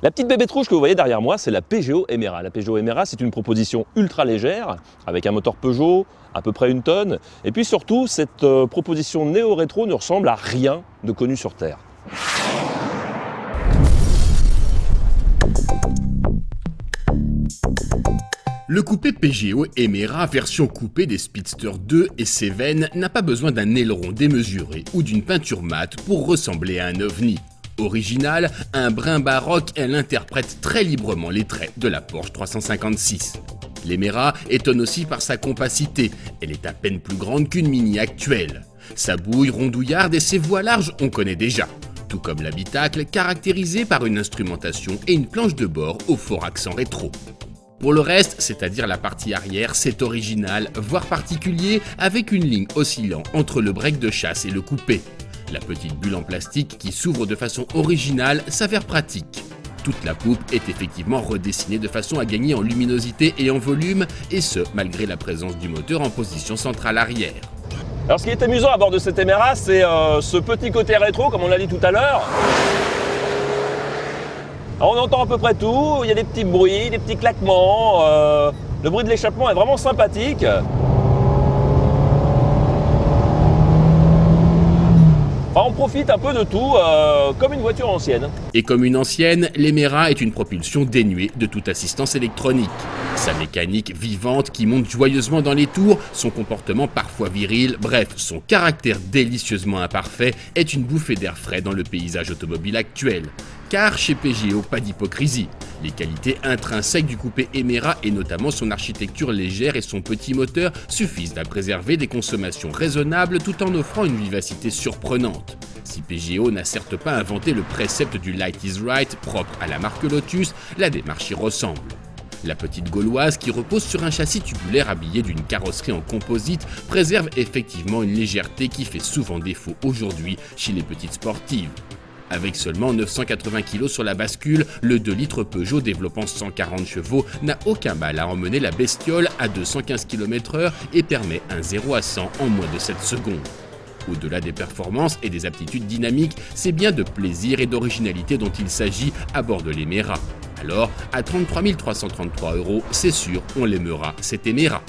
La petite bébête rouge que vous voyez derrière moi, c'est la Peugeot Emera. La Peugeot Emera, c'est une proposition ultra légère, avec un moteur Peugeot, à peu près 1 tonne. Et puis surtout, cette proposition néo-rétro ne ressemble à rien de connu sur Terre. Le coupé Peugeot Emera version coupé des Speedster 2 et Seven n'a pas besoin d'un aileron démesuré ou d'une peinture mate pour ressembler à un ovni. Originale, un brin baroque, elle interprète très librement les traits de la Porsche 356. L'Emera étonne aussi par sa compacité, elle est à peine plus grande qu'une Mini actuelle. Sa bouille rondouillarde et ses voies larges on connaît déjà, tout comme l'habitacle caractérisé par une instrumentation et une planche de bord au fort accent rétro. Pour le reste, c'est-à-dire la partie arrière, c'est original, voire particulier, avec une ligne oscillant entre le break de chasse et le coupé. La petite bulle en plastique qui s'ouvre de façon originale s'avère pratique. Toute la poupe est effectivement redessinée de façon à gagner en luminosité et en volume, et ce, malgré la présence du moteur en position centrale arrière. Alors ce qui est amusant à bord de cette Emera, c'est ce petit côté rétro, comme on l'a dit tout à l'heure. On entend à peu près tout, il y a des petits bruits, des petits claquements, le bruit de l'échappement est vraiment sympathique. Enfin, on profite un peu de tout, comme une voiture ancienne. Et comme une ancienne, l'Emera est une propulsion dénuée de toute assistance électronique. Sa mécanique vivante qui monte joyeusement dans les tours, son comportement parfois viril, bref, son caractère délicieusement imparfait est une bouffée d'air frais dans le paysage automobile actuel. Car chez Peugeot, pas d'hypocrisie. Les qualités intrinsèques du coupé Emera et notamment son architecture légère et son petit moteur suffisent à préserver des consommations raisonnables tout en offrant une vivacité surprenante. Si Peugeot n'a certes pas inventé le précepte du Light is Right propre à la marque Lotus, la démarche y ressemble. La petite gauloise qui repose sur un châssis tubulaire habillé d'une carrosserie en composite préserve effectivement une légèreté qui fait souvent défaut aujourd'hui chez les petites sportives. Avec seulement 980 kg sur la bascule, le 2 litres Peugeot développant 140 chevaux n'a aucun mal à emmener la bestiole à 215 km/h et permet un 0 à 100 en moins de 7 secondes. Au-delà des performances et des aptitudes dynamiques, c'est bien de plaisir et d'originalité dont il s'agit à bord de l'Emera. Alors, à 33 333 €, c'est sûr, on l'aimera, cette Emera.